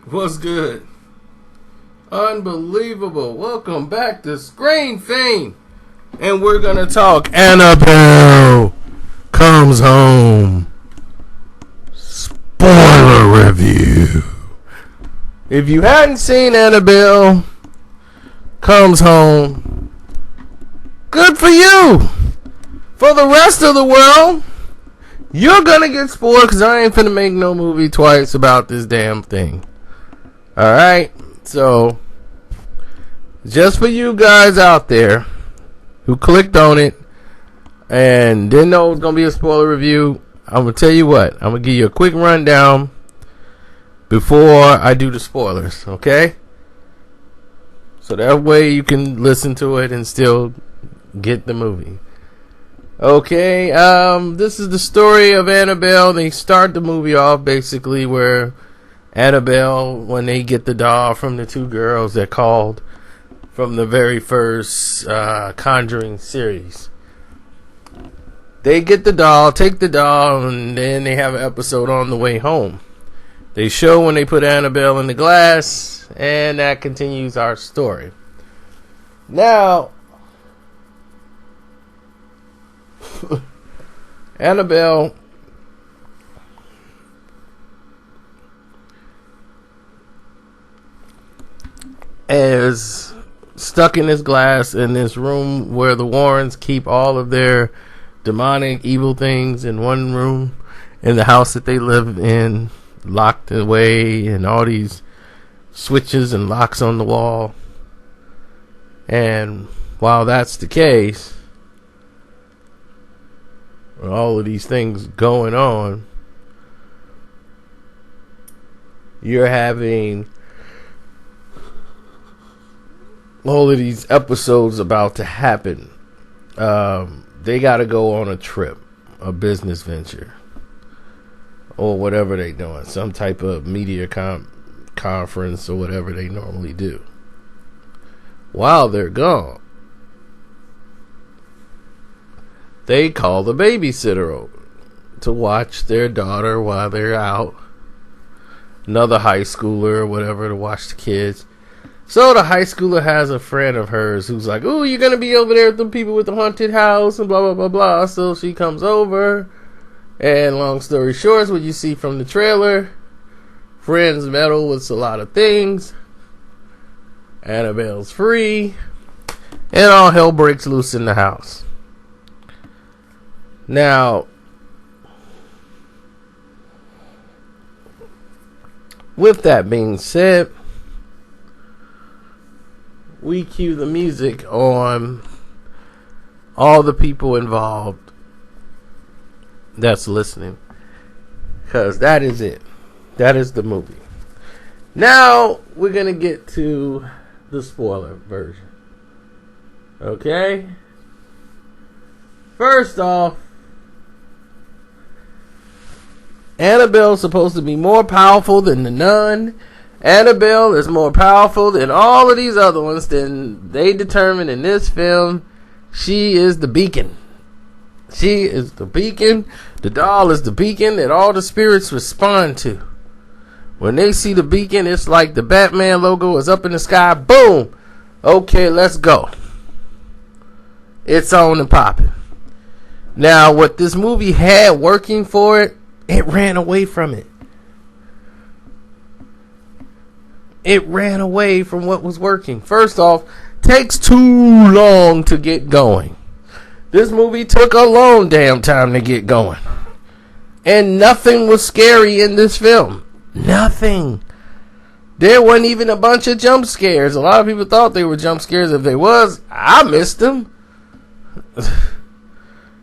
What's good? Unbelievable. Welcome back to Screen Fame. And we're going to talk Annabelle Comes Home. Spoiler review. If you hadn't seen Annabelle Comes Home, good for you. For the rest of the world, you're going to get spoiled because I ain't finna make no movie twice about this damn thing. Alright, so just for you guys out there who clicked on it and didn't know it was going to be a spoiler review, I'm going to tell you what. I'm going to give you a quick rundown before I do the spoilers, okay? So that way you can listen to it and still get the movie. Okay, this is the story of Annabelle. They start the movie off basically where Annabelle, when they get the doll from the two girls that called from the very first Conjuring series. They get the doll, take the doll, and then they have an episode on the way home. They show when they put Annabelle in the glass, and that continues our story. Now, Annabelle is stuck in this glass in this room where the Warrens keep all of their demonic evil things in one room in the house that they live in, locked away, and all these switches and locks on the wall. And while that's the case, all of these things going on, you're having all of these episodes about to happen. They got to go on a trip, a business venture, or whatever they doing, some type of media conference or whatever they normally do. While they're gone, they call the babysitter over to watch their daughter while they're out. Another high schooler or whatever to watch the kids. So the high schooler has a friend of hers who's like, "Oh, you're going to be over there with the people with the haunted house," and blah, blah, blah, blah. So she comes over, and long story short, what you see from the trailer, friends meddle with a lot of things. Annabelle's free, and all hell breaks loose in the house. Now, with that being said, we cue the music on all the people involved that's listening, because that is it. That is the movie. Now we're gonna get to the spoiler version. Okay? First off, Annabelle's supposed to be more powerful than the nun. Annabelle is more powerful than all of these other ones. Then they determine in this film, she is the beacon. She is the beacon. The doll is the beacon that all the spirits respond to. When they see the beacon, it's like the Batman logo is up in the sky. Boom! Okay, let's go. It's on and popping. Now, what this movie had working for it, it ran away from it. It ran away from what was working. First off, takes too long to get going. This movie took a long damn time to get going. And nothing was scary in this film. Nothing. There wasn't even a bunch of jump scares. A lot of people thought they were jump scares. If they was, I missed them.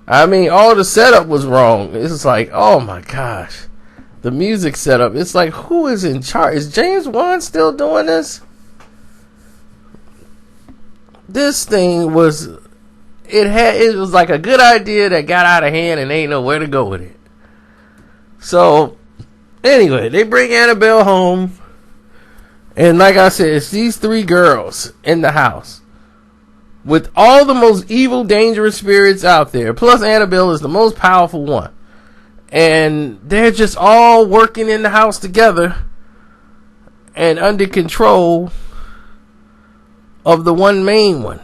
I mean, all the setup was wrong. It's like, oh my gosh. The music setup, it's like, who is in charge? Is James Wan still doing this? This thing was, it was like a good idea that got out of hand and they ain't know where to go with it. So, anyway, they bring Annabelle home. And like I said, it's these three girls in the house with all the most evil, dangerous spirits out there. Plus, Annabelle is the most powerful one. And they're just all working in the house together. and under control of the one main one.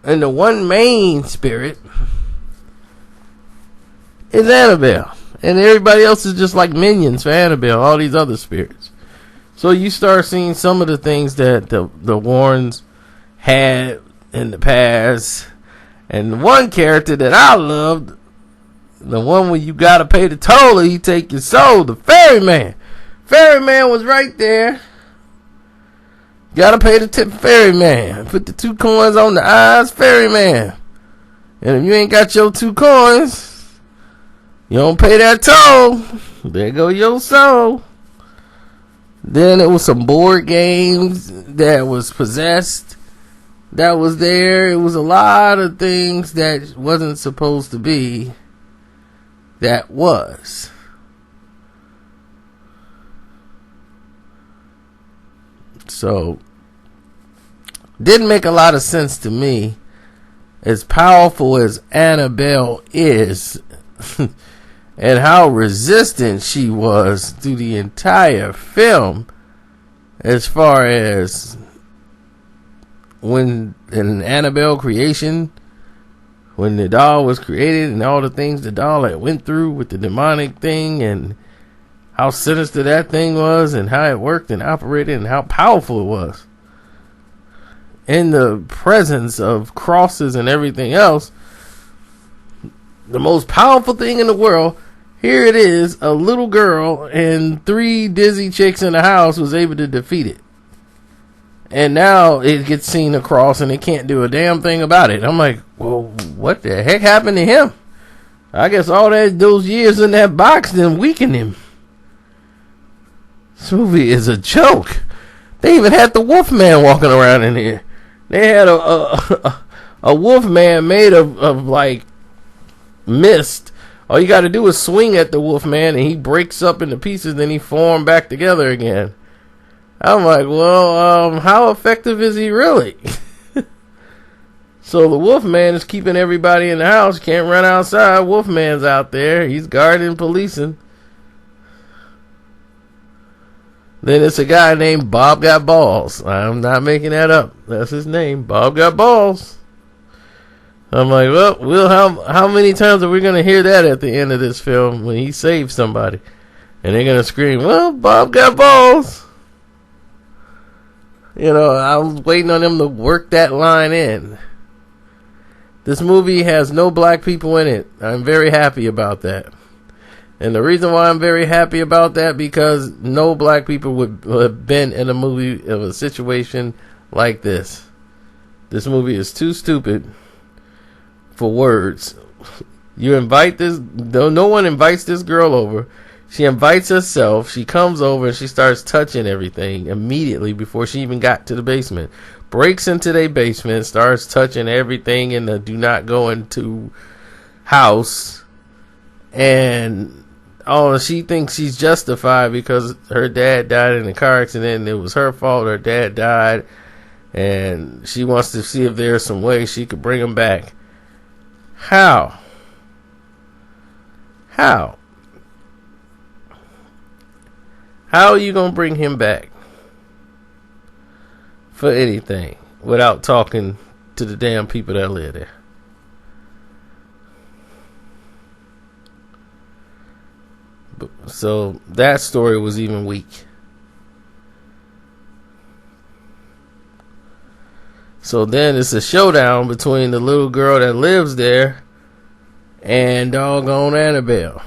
And the one main spirit is Annabelle. And everybody else is just like minions for Annabelle, all these other spirits. So you start seeing some of the things that the Warrens had in the past. And the one character that I loved, the one where you gotta pay the toll or he take your soul, the ferryman. Ferryman was right there. Gotta pay the tip, ferryman. Put the 2 coins on the eyes, ferryman. And if you ain't got your 2 coins, you don't pay that toll. There go your soul. Then it was some board games that was possessed. That was there. It was a lot of things that wasn't supposed to be. That was. So, didn't make a lot of sense to me. As powerful as Annabelle is, and how resistant she was through the entire film, as far as when an Annabelle creation, when the doll was created and all the things the doll had went through with the demonic thing and how sinister that thing was and how it worked and operated and how powerful it was. In the presence of crosses and everything else, the most powerful thing in the world, here it is, a little girl and 3 dizzy chicks in the house was able to defeat it. And now it gets seen across and it can't do a damn thing about it. I'm like, well, what the heck happened to him? I guess all those years in that box didn't weaken him. This movie is a joke. They even had the Wolfman walking around in here. They had a Wolfman made of like mist. All you got to do is swing at the Wolfman and he breaks up into pieces, then he forms back together again. I'm like, well, how effective is he really? So the Wolfman is keeping everybody in the house. Can't run outside. Wolfman's out there. He's guarding, policing. Then it's a guy named Bob Got Balls. I'm not making that up. That's his name. Bob Got Balls. I'm like, well, how many times are we going to hear that at the end of this film when he saves somebody? And they're going to scream, well, Bob got balls. You know, I was waiting on them to work that line in. This movie has no black people in it. I'm very happy about that. And the reason why I'm very happy about that, because no black people would have been in a movie of a situation like this. This movie is too stupid for words. You invite this, no one invites this girl over. She invites herself. She comes over and she starts touching everything immediately before she even got to the basement. Breaks into their basement, starts touching everything in the do not go into house. And she thinks she's justified because her dad died in a car accident and it was her fault. Her dad died. And she wants to see if there's some way she could bring him back. How? How are you going to bring him back for anything without talking to the damn people that live there? So that story was even weak. So then it's a showdown between the little girl that lives there and doggone Annabelle.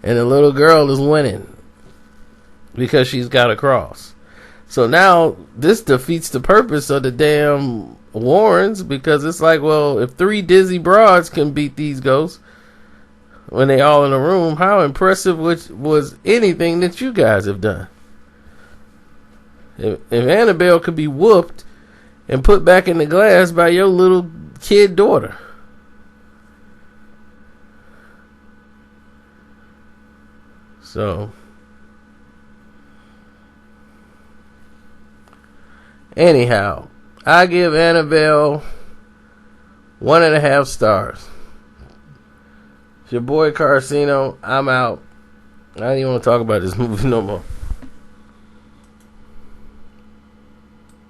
And the little girl is winning because she's got a cross. So now this defeats the purpose of the damn Warrens, because it's like, well, if 3 dizzy broads can beat these ghosts when they all in a room, how impressive was anything that you guys have done? If Annabelle could be whooped and put back in the glass by your little kid daughter. So, anyhow, I give Annabelle 1.5 stars. It's your boy Carcino. I'm out. I don't even want to talk about this movie no more.